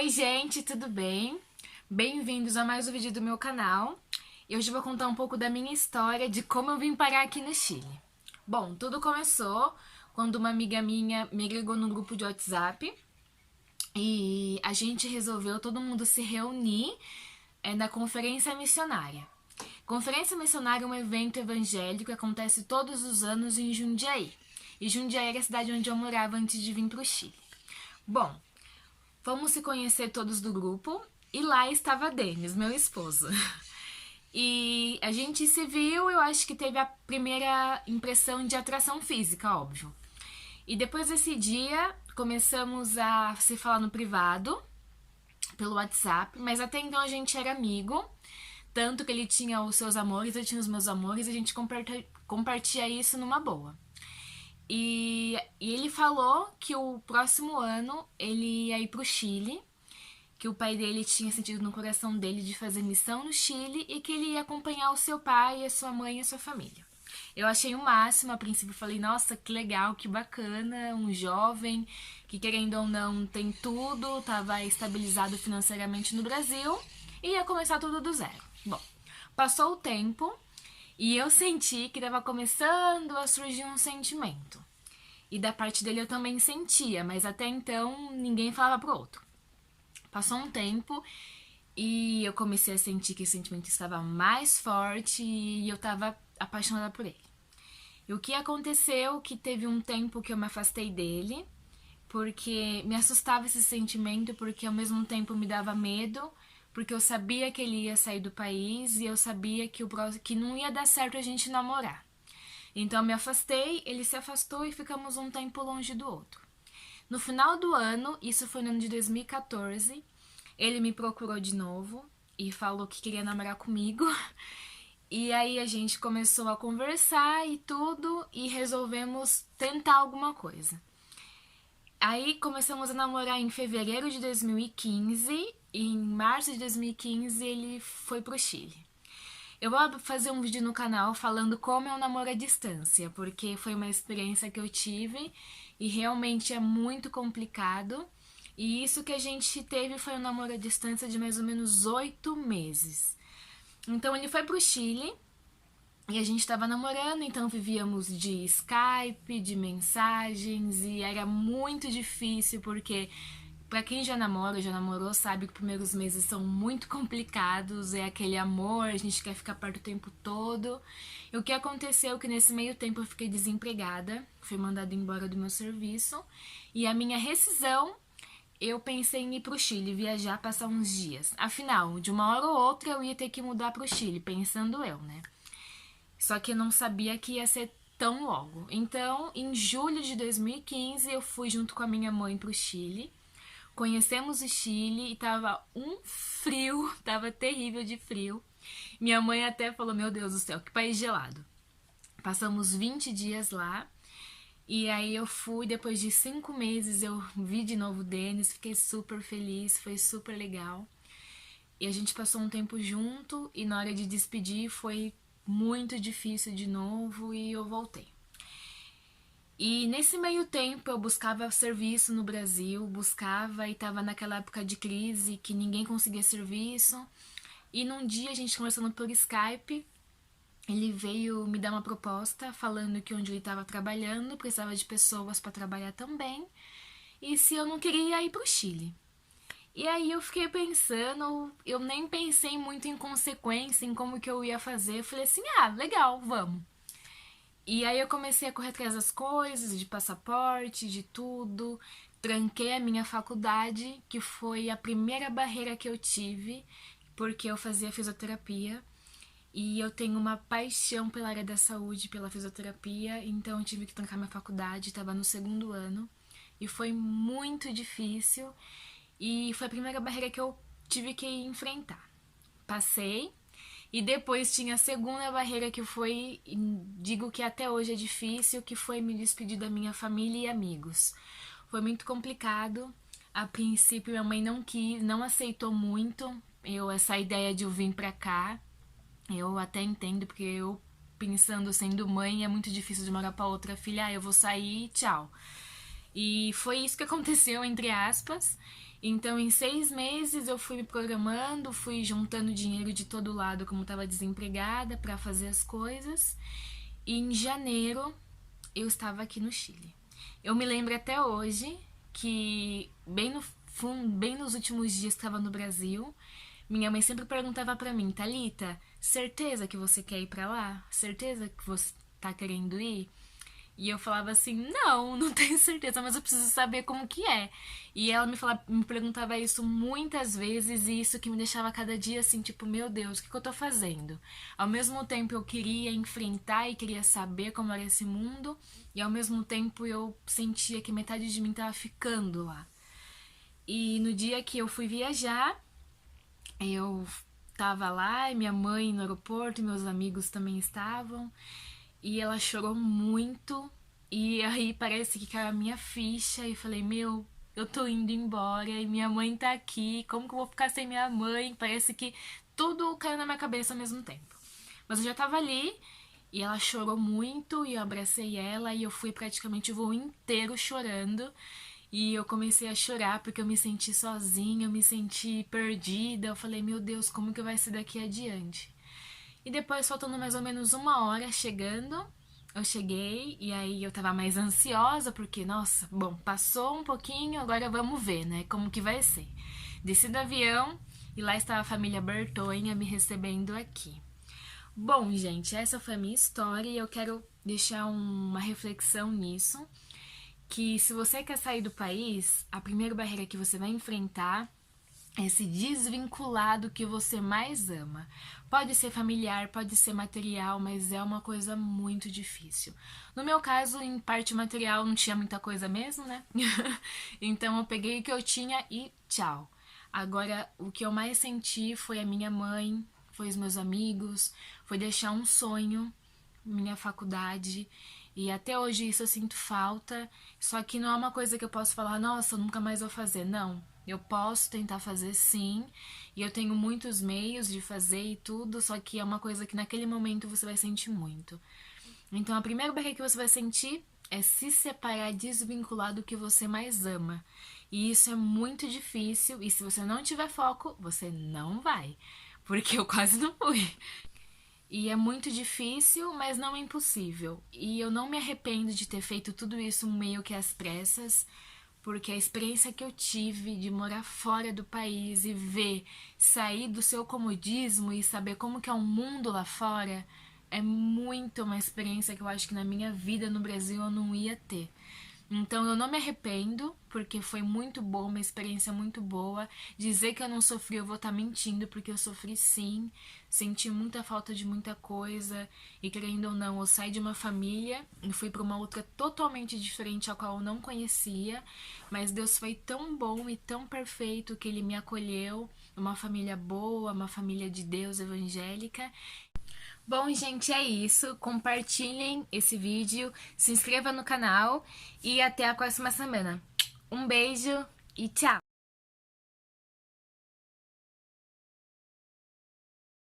Oi gente, tudo bem? Bem-vindos a mais um vídeo do meu canal. E hoje eu vou contar um pouco da minha história de como eu vim parar aqui no Chile. Bom, tudo começou quando uma amiga minha me agregou num grupo de WhatsApp e a gente resolveu todo mundo se reunir na Conferência Missionária. Conferência Missionária é um evento evangélico que acontece todos os anos em Jundiaí. E Jundiaí era a cidade onde eu morava antes de vir para o Chile. Bom, fomos se conhecer todos do grupo e lá estava Denis, meu esposo. E a gente se viu, eu acho que teve a primeira impressão de atração física, óbvio. E depois desse dia, começamos a se falar no privado, pelo WhatsApp, mas até então a gente era amigo, tanto que ele tinha os seus amores, eu tinha os meus amores, e a gente compartilha isso numa boa. E ele falou que o próximo ano ele ia ir pro Chile, que o pai dele tinha sentido no coração dele de fazer missão no Chile e que ele ia acompanhar o seu pai, a sua mãe e a sua família. Eu achei o máximo, a princípio falei, nossa, que legal, que bacana, um jovem que querendo ou não tem tudo, estava estabilizado financeiramente no Brasil e ia começar tudo do zero. Bom, passou o tempo e eu senti que estava começando a surgir um sentimento. E da parte dele eu também sentia, mas até então ninguém falava pro outro. Passou um tempo e eu comecei a sentir que o sentimento estava mais forte e eu estava apaixonada por ele. E o que aconteceu que teve um tempo que eu me afastei dele, porque me assustava esse sentimento, porque ao mesmo tempo me dava medo, porque eu sabia que ele ia sair do país e eu sabia que não ia dar certo a gente namorar. Então eu me afastei, ele se afastou e ficamos um tempo longe do outro. No final do ano, isso foi no ano de 2014, ele me procurou de novo e falou que queria namorar comigo. E aí a gente começou a conversar e tudo e resolvemos tentar alguma coisa. Aí começamos a namorar em fevereiro de 2015 e em março de 2015 ele foi pro Chile. Eu vou fazer um vídeo no canal falando como é um namoro à distância, porque foi uma experiência que eu tive e realmente é muito complicado. E isso que a gente teve foi um namoro à distância de mais ou menos 8 meses. Então ele foi pro Chile e a gente tava namorando, então vivíamos de Skype, de mensagens e era muito difícil porque pra quem já namora, já namorou, sabe que os primeiros meses são muito complicados, é aquele amor, a gente quer ficar perto o tempo todo. E o que aconteceu é que nesse meio tempo eu fiquei desempregada, fui mandada embora do meu serviço, e a minha rescisão, eu pensei em ir pro Chile, viajar, passar uns dias. Afinal, de uma hora ou outra eu ia ter que mudar pro Chile, pensando eu, né? Só que eu não sabia que ia ser tão logo. Então, em julho de 2015, eu fui junto com a minha mãe pro Chile. Conhecemos o Chile e tava um frio, tava terrível de frio. Minha mãe até falou, meu Deus do céu, que país gelado. Passamos 20 dias lá. E aí eu fui, depois de 5 meses, eu vi de novo o Denis, fiquei super feliz, foi super legal. E a gente passou um tempo junto e na hora de despedir foi muito difícil de novo e eu voltei. E nesse meio tempo eu buscava serviço no Brasil, buscava e tava naquela época de crise que ninguém conseguia serviço. E num dia a gente conversando por Skype, ele veio me dar uma proposta falando que onde ele estava trabalhando precisava de pessoas para trabalhar também e se eu não queria ir pro Chile. E aí eu fiquei pensando, eu nem pensei muito em consequência, em como que eu ia fazer. Eu falei assim, legal, vamos. E aí eu comecei a correr atrás das coisas, de passaporte, de tudo. Tranquei a minha faculdade, que foi a primeira barreira que eu tive, porque eu fazia fisioterapia. E eu tenho uma paixão pela área da saúde, pela fisioterapia, então eu tive que trancar minha faculdade, estava no 2º ano. E foi muito difícil. E foi a primeira barreira que eu tive que enfrentar. Passei. E depois tinha a segunda barreira que foi, digo que até hoje é difícil, que foi me despedir da minha família e amigos. Foi muito complicado. A princípio minha mãe não quis, não aceitou muito essa ideia de eu vir pra cá. Eu até entendo, porque eu, pensando sendo mãe, é muito difícil de uma hora pra outra filha, eu vou sair, tchau. E foi isso que aconteceu, entre aspas. Então, em 6 meses, eu fui me programando, fui juntando dinheiro de todo lado, como estava desempregada, para fazer as coisas. E em janeiro, eu estava aqui no Chile. Eu me lembro até hoje que, bem nos últimos dias que estava no Brasil, minha mãe sempre perguntava para mim, Thalita, certeza que você quer ir para lá? Certeza que você tá querendo ir? E eu falava assim, não tenho certeza, mas eu preciso saber como que é. E ela me perguntava isso muitas vezes e isso que me deixava cada dia assim, tipo, meu Deus, o que eu tô fazendo? Ao mesmo tempo eu queria enfrentar e queria saber como era esse mundo e ao mesmo tempo eu sentia que metade de mim tava ficando lá. E no dia que eu fui viajar, eu tava lá e minha mãe no aeroporto e meus amigos também estavam. E ela chorou muito. E aí parece que caiu a minha ficha. E falei, meu, eu tô indo embora. E minha mãe tá aqui. Como que eu vou ficar sem minha mãe? Parece que tudo caiu na minha cabeça ao mesmo tempo. Mas eu já tava ali. E ela chorou muito. E eu abracei ela. E eu fui praticamente o voo inteiro chorando. E eu comecei a chorar porque eu me senti sozinha. Eu me senti perdida. Eu falei, meu Deus, como que vai ser daqui adiante? E depois, faltando mais ou menos 1 hora chegando, eu cheguei e aí eu tava mais ansiosa porque, nossa, bom, passou um pouquinho, agora vamos ver, né, como que vai ser. Desci do avião e lá estava a família Bertonha me recebendo aqui. Bom, gente, essa foi a minha história e eu quero deixar uma reflexão nisso, que se você quer sair do país, a primeira barreira que você vai enfrentar é se desvincular do que você mais ama. Pode ser familiar, pode ser material, mas é uma coisa muito difícil. No meu caso, em parte material, não tinha muita coisa mesmo, né? Então eu peguei o que eu tinha e tchau. Agora, o que eu mais senti foi a minha mãe, foi os meus amigos, foi deixar um sonho, minha faculdade. E até hoje isso eu sinto falta, só que não é uma coisa que eu posso falar, nossa, eu nunca mais vou fazer. Não, eu posso tentar fazer sim, e eu tenho muitos meios de fazer e tudo, só que é uma coisa que naquele momento você vai sentir muito. Então a primeira barreira que você vai sentir é se separar, desvincular do que você mais ama. E isso é muito difícil, e se você não tiver foco, você não vai. Porque eu quase não fui. E é muito difícil, mas não é impossível. E eu não me arrependo de ter feito tudo isso meio que às pressas, porque a experiência que eu tive de morar fora do país e ver sair do seu comodismo e saber como que é o mundo lá fora é muito uma experiência que eu acho que na minha vida no Brasil eu não ia ter. Então eu não me arrependo, porque foi muito boa, uma experiência muito boa. Dizer que eu não sofri, eu vou estar mentindo, porque eu sofri sim. Senti muita falta de muita coisa. E querendo ou não, eu saí de uma família e fui para uma outra totalmente diferente, a qual eu não conhecia. Mas Deus foi tão bom e tão perfeito que Ele me acolheu. Uma família boa, uma família de Deus evangélica. Bom, gente, é isso. Compartilhem esse vídeo, se inscreva no canal e até a próxima semana. Um beijo e tchau!